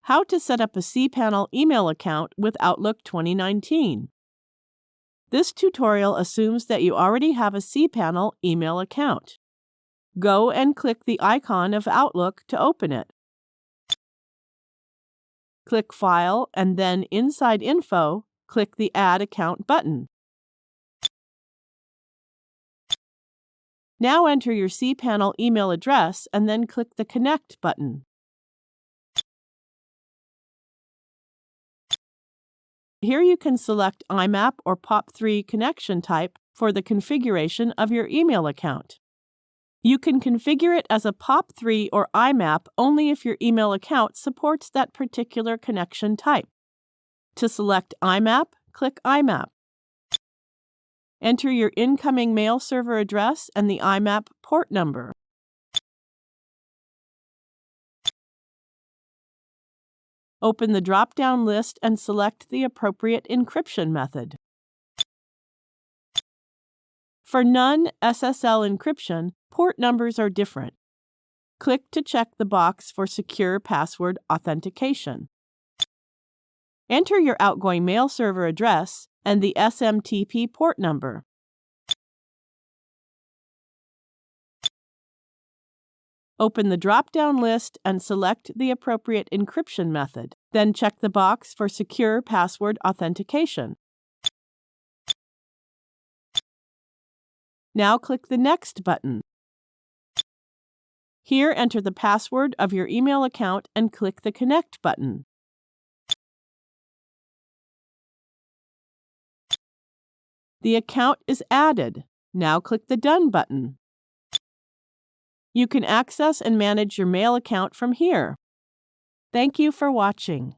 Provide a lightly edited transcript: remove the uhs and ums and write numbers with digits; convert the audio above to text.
How to set up a cPanel email account with Outlook 2019. This tutorial assumes that you already have a cPanel email account. Go and click the icon of Outlook to open it. Click File and then inside Info, click the Add Account button. Now enter your cPanel email address and then click the Connect button. Here you can select IMAP or POP3 connection type for the configuration of your email account. You can configure it as a POP3 or IMAP only if your email account supports that particular connection type. To select IMAP, click IMAP. Enter your incoming mail server address and the IMAP port number. Open the drop-down list and select the appropriate encryption method. For non-SSL encryption, port numbers are different. Click to check the box for secure password authentication. Enter your outgoing mail server address and the SMTP port number. Open the drop-down list and select the appropriate encryption method. Then check the box for secure password authentication. Now click the Next button. Here, enter the password of your email account and click the Connect button. The account is added. Now click the Done button. You can access and manage your mail account from here. Thank you for watching.